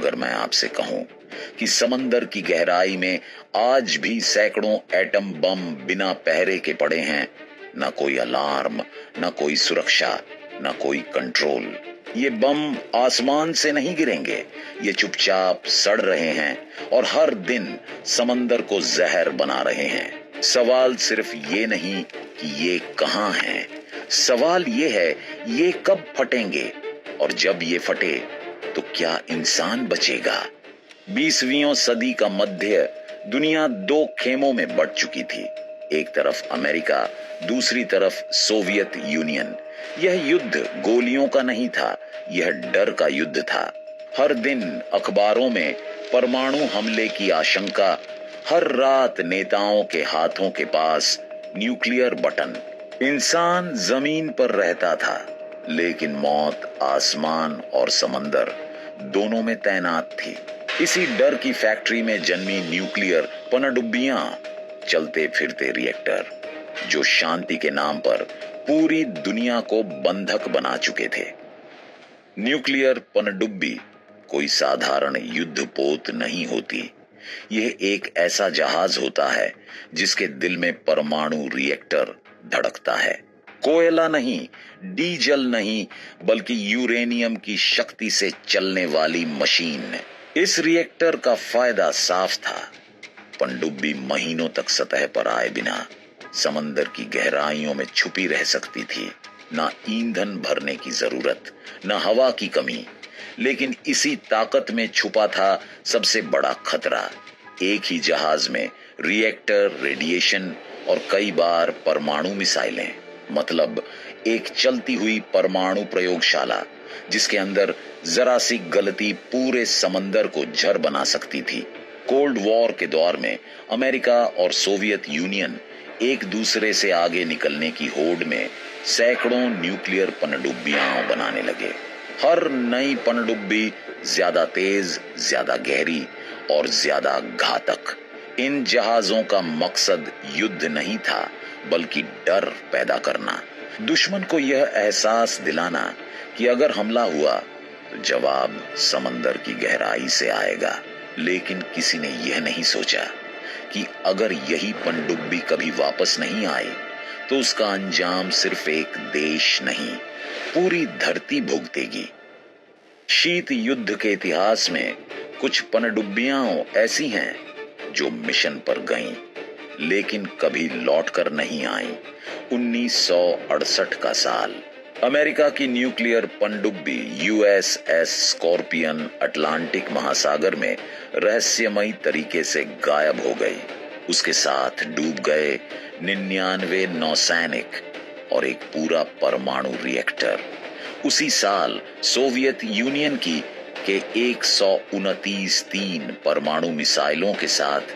अगर मैं आपसे कहूं कि समंदर की गहराई में आज भी सैकड़ों एटम बम बिना पहरे के पड़े हैं, ना कोई अलार्म, ना कोई सुरक्षा, ना कोई कंट्रोल। ये बम आसमान से नहीं गिरेंगे, ये चुपचाप सड़ रहे हैं और हर दिन समंदर को जहर बना रहे हैं। सवाल सिर्फ ये नहीं कि ये कहां हैं, सवाल ये है ये कब फटेंगे, और जब ये फटे तो क्या इंसान बचेगा। 20वीं सदी का मध्य दुनिया दो खेमों में बंट चुकी थी, एक तरफ अमेरिका, दूसरी तरफ सोवियत यूनियन। यह युद्ध गोलियों का नहीं था, यह डर का युद्ध था। हर दिन अखबारों में परमाणु हमले की आशंका, हर रात नेताओं के हाथों के पास न्यूक्लियर बटन। इंसान जमीन पर रहता था, लेकिन मौत आसमान और समंदर दोनों में तैनात थी। इसी डर की फैक्ट्री में जन्मी न्यूक्लियर पनडुब्बियां, चलते फिरते रिएक्टर, जो शांति के नाम पर पूरी दुनिया को बंधक बना चुके थे। न्यूक्लियर पनडुब्बी कोई साधारण युद्धपोत नहीं होती। यह एक ऐसा जहाज होता है जिसके दिल में परमाणु रिएक्टर धड़कता है। कोयला नहीं, डीजल नहीं, बल्कि यूरेनियम की शक्ति से चलने वाली मशीन। इस रिएक्टर का फायदा साफ था। पनडुब्बी महीनों तक सतह पर आए बिना समंदर की गहराइयों में छुपी रह सकती थी। ना ईंधन भरने की जरूरत, ना हवा की कमी। लेकिन इसी ताकत में छुपा था सबसे बड़ा खतरा। एक ही जहाज में रिएक्टर, रेडिएशन और कई बार परमाणु मिसाइलें। मतलब एक चलती हुई परमाणु प्रयोगशाला जिसके अंदर जरा सी गलती पूरे समंदर को जर बना सकती थी। कोल्ड वॉर के दौर में अमेरिका और सोवियत यूनियन एक दूसरे से आगे निकलने की होड़ में सैकड़ों न्यूक्लियर पनडुब्बियां बनाने लगे। हर नई पनडुब्बी ज्यादा तेज, ज्यादा गहरी और ज्यादा घातक। इन जहाजों का मकसद युद्ध नहीं था, बल्कि डर पैदा करना। दुश्मन को यह एहसास दिलाना कि अगर हमला हुआ तो जवाब समंदर की गहराई से आएगा। लेकिन किसी ने यह नहीं सोचा कि अगर यही पनडुब्बी कभी वापस नहीं आई तो उसका अंजाम सिर्फ एक देश नहीं, पूरी धरती भुगतेगी। शीत युद्ध के इतिहास में कुछ पनडुब्बियां ऐसी हैं जो मिशन पर गईं, लेकिन कभी लौटकर नहीं आईं। 1968 का साल, अमेरिका की न्यूक्लियर पनडुब्बी यूएसएस स्कॉर्पियन अटलांटिक महासागर में रहस्यमयी तरीके से गायब हो गई। उसके साथ डूब गए 99 नौसैनिक और एक पूरा परमाणु रिएक्टर। उसी साल सोवियत यूनियन की के 129 तीन परमाणु मिसाइलों के साथ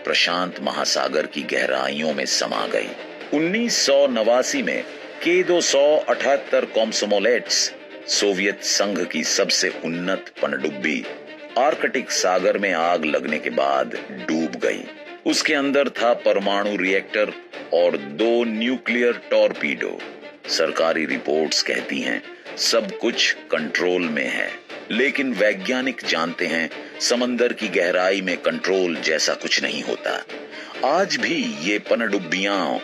प्रशांत महासागर की गहराइयों में समा गई। 1989 में K278 कॉम्सोमोलेट्स, सोवियत संघ की सबसे उन्नत पनडुब्बी, आर्कटिक सागर में आग लगने के बाद डूब गई। उसके अंदर था परमाणु रिएक्टर और 2 न्यूक्लियर टॉर्पीडो। सरकारी रिपोर्ट्स कहती हैं सब कुछ कंट्रोल में है, लेकिन वैज्ञानिक जानते हैं समंदर की गहराई में कंट्रोल जैसा कुछ नहीं होता। आज भी ये पनडुब्बियां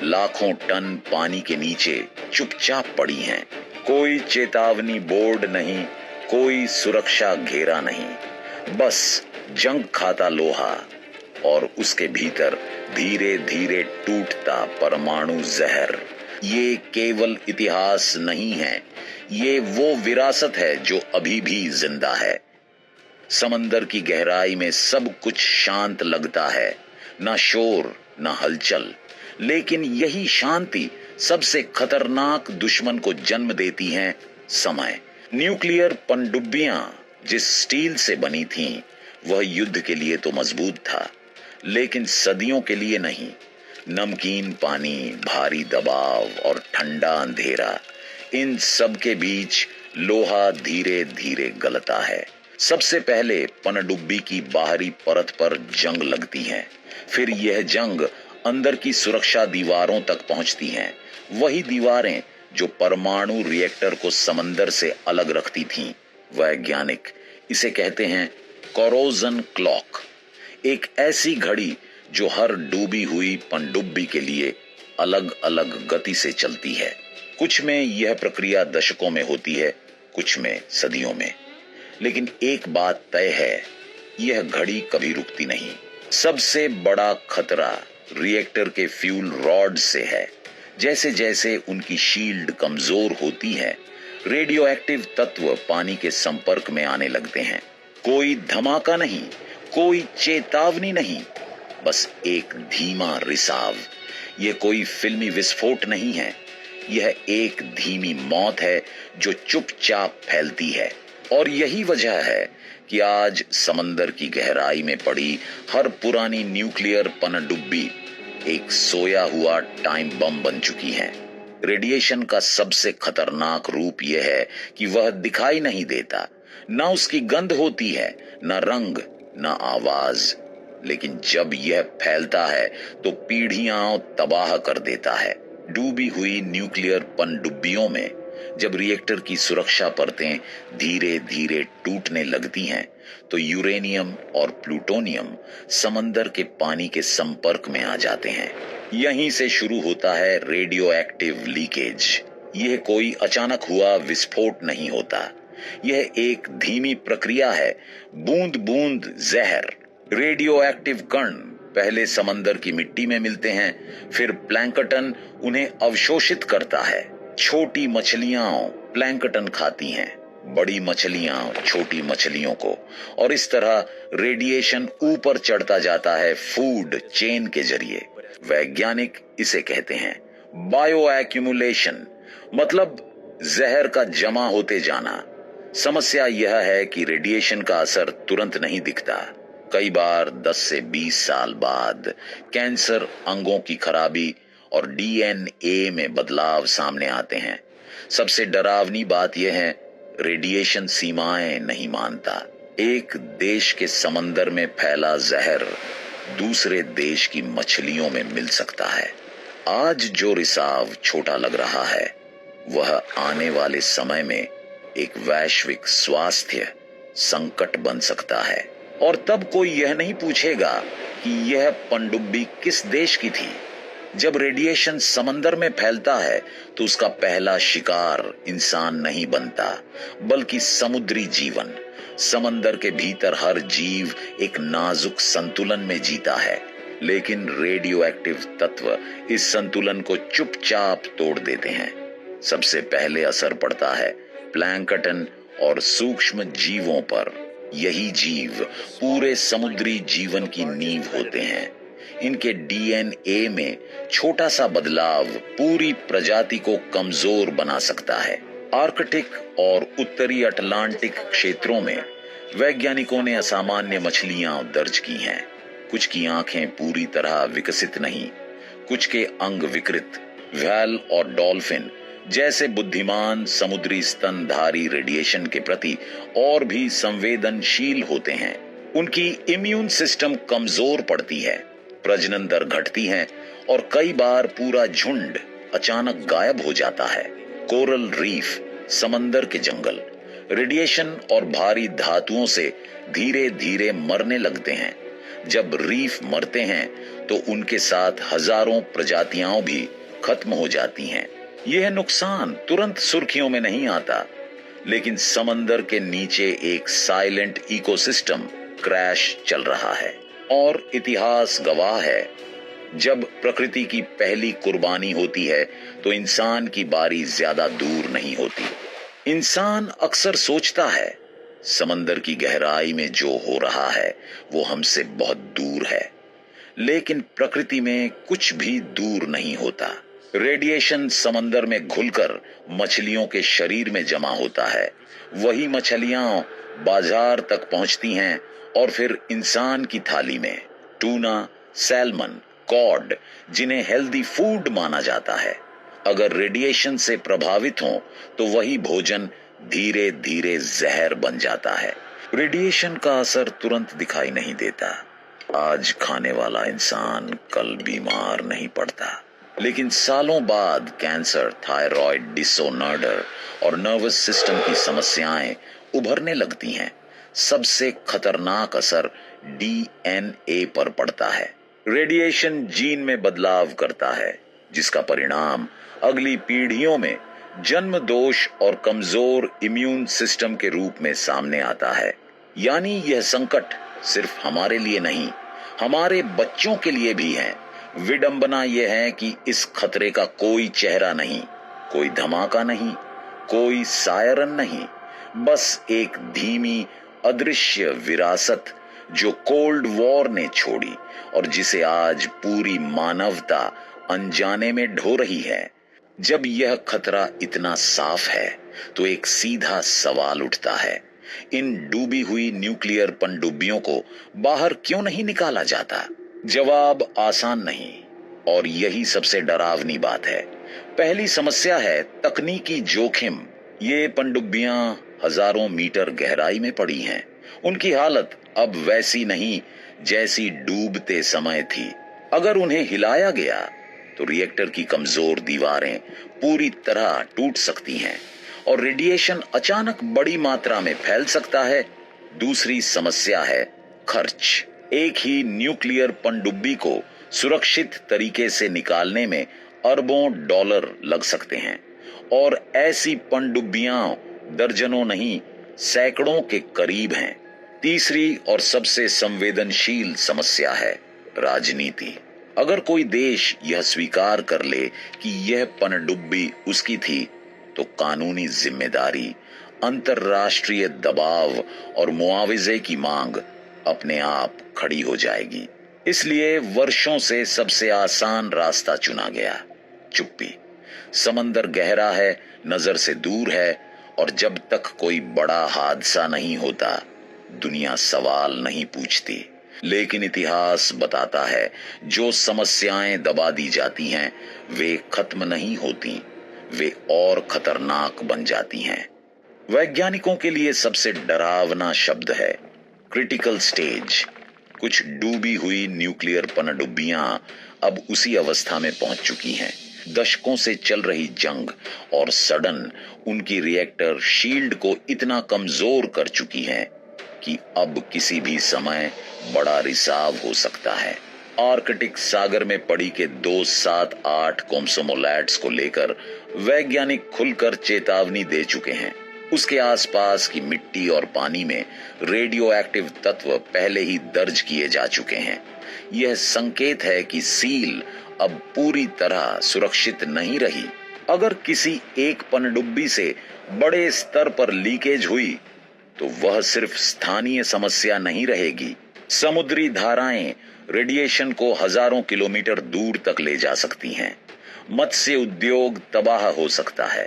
लाखों टन पानी के नीचे चुपचाप पड़ी हैं। कोई चेतावनी बोर्ड नहीं, कोई सुरक्षा घेरा नहीं, बस जंग खाता लोहा और उसके भीतर धीरे धीरे टूटता परमाणु जहर। ये केवल इतिहास नहीं है, ये वो विरासत है जो अभी भी जिंदा है। समंदर की गहराई में सब कुछ शांत लगता है, ना शोर, ना हलचल, लेकिन यही शांति सबसे खतरनाक दुश्मन को जन्म देती है, समय। न्यूक्लियर पनडुब्बियां जिस स्टील से बनी थीं, वह युद्ध के लिए तो मजबूत था, लेकिन सदियों के लिए नहीं। नमकीन पानी, भारी दबाव और ठंडा अंधेरा, इन सब के बीच लोहा धीरे धीरे गलता है। सबसे पहले पनडुब्बी की बाहरी परत पर जंग लगती है, फिर यह जंग अंदर की सुरक्षा दीवारों तक पहुंचती हैं। वही दीवारें जो परमाणु रिएक्टर को समंदर से अलग रखती थीं। वैज्ञानिक इसे कहते हैं कोरोजन क्लॉक, एक ऐसी घड़ी जो हर डूबी हुई पनडुब्बी के लिए अलग अलग गति से चलती है। कुछ में यह प्रक्रिया दशकों में होती है, कुछ में सदियों में। लेकिन एक बात तय है, यह घड़ी कभी रुकती नहीं। सबसे बड़ा खतरा रिएक्टर के फ्यूल रॉड से है। जैसे जैसे उनकी शील्ड कमजोर होती है, रेडियो एक्टिव तत्व पानी के संपर्क में आने लगते हैं। कोई धमाका नहीं, कोई चेतावनी नहीं, बस एक धीमा रिसाव। यह कोई फिल्मी विस्फोट नहीं है, यह एक धीमी मौत है जो चुपचाप फैलती है। और यही वजह है कि आज समंदर की गहराई में पड़ी हर पुरानी न्यूक्लियर पनडुब्बी एक सोया हुआ टाइम बम बन चुकी है। रेडिएशन का सबसे खतरनाक रूप यह है कि वह दिखाई नहीं देता, ना उसकी गंध होती है, ना रंग, ना आवाज। लेकिन जब यह फैलता है तो पीढ़ियां तबाह कर देता है। डूबी हुई न्यूक्लियर पनडुब्बियों में जब रिएक्टर की सुरक्षा परतें धीरे धीरे टूटने लगती हैं, तो यूरेनियम और प्लूटोनियम समंदर के पानी के संपर्क में आ जाते हैं। यहीं से शुरू होता है रेडियो एक्टिव लीकेज। यह कोई अचानक हुआ विस्फोट नहीं होता, यह एक धीमी प्रक्रिया है, बूंद बूंद जहर। रेडियो एक्टिव कण पहले समंदर की मिट्टी में मिलते हैं, फिर प्लैंकटन उन्हें अवशोषित करता है। छोटी मछलियां प्लैंकटन खाती हैं, बड़ी मछलियां छोटी मछलियों को, और इस तरह रेडिएशन ऊपर चढ़ता जाता है फूड चेन के जरिए। वैज्ञानिक इसे कहते हैं बायो एक्यूमुलेशन, मतलब जहर का जमा होते जाना। समस्या यह है कि रेडिएशन का असर तुरंत नहीं दिखता। कई बार 10 से 20 साल बाद कैंसर, अंगों की खराबी और डीएनए में बदलाव सामने आते हैं। सबसे डरावनी बात यह है, रेडिएशन सीमाएं नहीं मानता। एक देश के समंदर में फैला जहर दूसरे देश की मछलियों में मिल सकता है। आज जो रिसाव छोटा लग रहा है, वह आने वाले समय में एक वैश्विक स्वास्थ्य संकट बन सकता है। और तब कोई यह नहीं पूछेगा कि यह पनडुब्बी किस देश की थी। जब रेडिएशन समंदर में फैलता है तो उसका पहला शिकार इंसान नहीं बनता, बल्कि समुद्री जीवन। समंदर के भीतर हर जीव एक नाजुक संतुलन में जीता है, लेकिन रेडियो एक्टिव तत्व इस संतुलन को चुपचाप तोड़ देते हैं। सबसे पहले असर पड़ता है प्लैंकटन और सूक्ष्म जीवों पर। यही जीव पूरे समुद्री जीवन की नींव होते हैं। इनके डीएनए में छोटा सा बदलाव पूरी प्रजाति को कमजोर बना सकता है। आर्कटिक और उत्तरी अटलांटिक क्षेत्रों में वैज्ञानिकों ने असामान्य मछलियां दर्ज की हैं। कुछ की आंखें पूरी तरह विकसित नहीं, कुछ के अंग विकृत। व्हेल और डॉल्फिन जैसे बुद्धिमान समुद्री स्तनधारी रेडिएशन के प्रति और भी संवेदनशील होते हैं। उनकी इम्यून सिस्टम कमजोर पड़ती है, प्रजनन दर घटती है और कई बार पूरा झुंड अचानक गायब हो जाता है। कोरल रीफ, समंदर के जंगल रेडिएशन और भारी धातुओं से धीरे धीरे मरने लगते हैं। जब रीफ मरते हैं तो उनके साथ हजारों प्रजातियां भी खत्म हो जाती हैं। यह नुकसान तुरंत सुर्खियों में नहीं आता, लेकिन समंदर के नीचे एक साइलेंट इकोसिस्टम क्रैश चल रहा है। और इतिहास गवाह है, जब प्रकृति की पहली कुर्बानी होती है तो इंसान की बारी ज्यादा दूर नहीं होती। इंसान अक्सर सोचता है समंदर की गहराई में जो हो रहा है वो हमसे बहुत दूर है, लेकिन प्रकृति में कुछ भी दूर नहीं होता। रेडिएशन समंदर में घुलकर मछलियों के शरीर में जमा होता है। वही मछलियां बाजार तक पहुंचती हैं और फिर इंसान की थाली में। टूना, सैल्मन, कॉड, जिन्हें हेल्दी फूड माना जाता है, अगर रेडिएशन से प्रभावित हो तो वही भोजन धीरे धीरे जहर बन जाता है। रेडिएशन का असर तुरंत दिखाई नहीं देता। आज खाने वाला इंसान कल बीमार नहीं पड़ता, लेकिन सालों बाद कैंसर, थायराइड डिसऑर्डर और नर्वस सिस्टम की समस्याएं उभरने लगती हैं। सबसे खतरनाक असर डीएनए पर पड़ता है। रेडिएशन जीन में बदलाव करता है, जिसका परिणाम अगली पीढ़ियों में जन्म दोष और कमजोर इम्यून सिस्टम के रूप में सामने आता है। यानी यह संकट सिर्फ हमारे लिए नहीं, हमारे बच्चों के लिए भी है। विडंबना यह है कि इस खतरे का कोई चेहरा नहीं, कोई धमाका नहीं, कोई सायरन नहीं, बस एक धीमी अदृश्य विरासत जो कोल्ड वॉर ने छोड़ी और जिसे आज पूरी मानवता अनजाने में ढो रही है। जब यह खतरा इतना साफ है तो एक सीधा सवाल उठता है, इन डूबी हुई न्यूक्लियर पनडुब्बियों को बाहर क्यों नहीं निकाला जाता? जवाब आसान नहीं, और यही सबसे डरावनी बात है। पहली समस्या है तकनीकी जोखिम। ये पनडुब्बियां हजारों मीटर गहराई में पड़ी हैं। उनकी हालत अब वैसी नहीं जैसी डूबते समय थी। अगर उन्हें हिलाया गया तो रिएक्टर की कमजोर दीवारें पूरी तरह टूट सकती हैं और रेडिएशन अचानक बड़ी मात्रा में फैल सकता है। दूसरी समस्या है खर्च। एक ही न्यूक्लियर पनडुब्बी को सुरक्षित तरीके से निकालने में अरबों डॉलर लग सकते हैं, और ऐसी पनडुब्बियां दर्जनों नहीं सैकड़ों के करीब हैं। तीसरी और सबसे संवेदनशील समस्या है राजनीति। अगर कोई देश यह स्वीकार कर ले कि यह पनडुब्बी उसकी थी, तो कानूनी जिम्मेदारी, अंतर्राष्ट्रीय दबाव और मुआवजे की मांग अपने आप खड़ी हो जाएगी। इसलिए वर्षों से सबसे आसान रास्ता चुना गया, चुप्पी। समंदर गहरा है, नजर से दूर है, और जब तक कोई बड़ा हादसा नहीं होता दुनिया सवाल नहीं पूछती। लेकिन इतिहास बताता है, जो समस्याएं दबा दी जाती हैं वे खत्म नहीं होती, वे और खतरनाक बन जाती हैं। वैज्ञानिकों के लिए सबसे डरावना शब्द है क्रिटिकल स्टेज। कुछ डूबी हुई न्यूक्लियर पनडुब्बियां अब उसी अवस्था में पहुंच चुकी हैं। दशकों से चल रही जंग और सडन उनकी रिएक्टर शील्ड को इतना कमजोर कर चुकी हैं कि अब किसी भी समय बड़ा रिसाव हो सकता है। आर्कटिक सागर में पड़ी के 278 कोमसोमोलैट्स को लेकर वैज्ञानिक खुलकर चेतावनी दे चुके हैं। उसके आसपास की मिट्टी और पानी में रेडियो एक्टिव तत्व पहले ही दर्ज किए जा चुके हैं। यह संकेत है कि सील अब पूरी तरह सुरक्षित नहीं रही। अगर किसी एक पनडुब्बी से बड़े स्तर पर लीकेज हुई तो वह सिर्फ स्थानीय समस्या नहीं रहेगी। समुद्री धाराएं रेडिएशन को हजारों किलोमीटर दूर तक ले जा सकती हैं। मत्स्य उद्योग तबाह हो सकता है।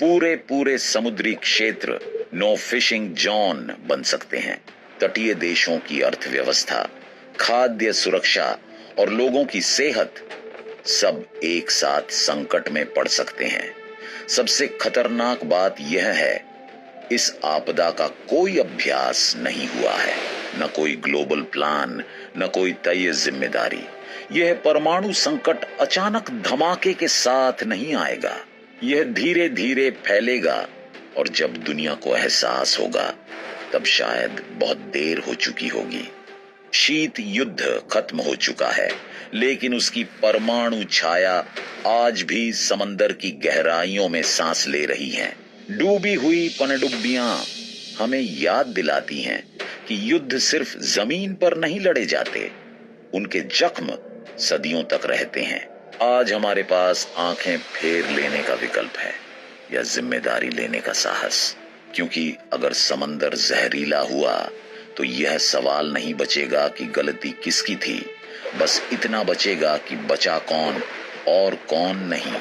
पूरे समुद्री क्षेत्र नो फिशिंग जोन बन सकते हैं। तटीय देशों की अर्थव्यवस्था, खाद्य सुरक्षा और लोगों की सेहत सब एक साथ संकट में पड़ सकते हैं। सबसे खतरनाक बात यह है, इस आपदा का कोई अभ्यास नहीं हुआ है, न कोई ग्लोबल प्लान, न कोई तय जिम्मेदारी। यह परमाणु संकट अचानक धमाके के साथ नहीं आएगा। यह धीरे धीरे फैलेगा, और जब दुनिया को एहसास होगा तब शायद बहुत देर हो चुकी होगी। शीत युद्ध खत्म हो चुका है, लेकिन उसकी परमाणु छाया आज भी समंदर की गहराइयों में सांस ले रही है। डूबी हुई पनडुब्बियां हमें याद दिलाती हैं कि युद्ध सिर्फ जमीन पर नहीं लड़े जाते, उनके जख्म सदियों तक रहते हैं। आज हमारे पास आंखें फेर लेने का विकल्प है या जिम्मेदारी लेने का साहस, क्योंकि अगर समंदर जहरीला हुआ तो यह सवाल नहीं बचेगा कि गलती किसकी थी, बस इतना बचेगा कि बचा कौन और कौन नहीं।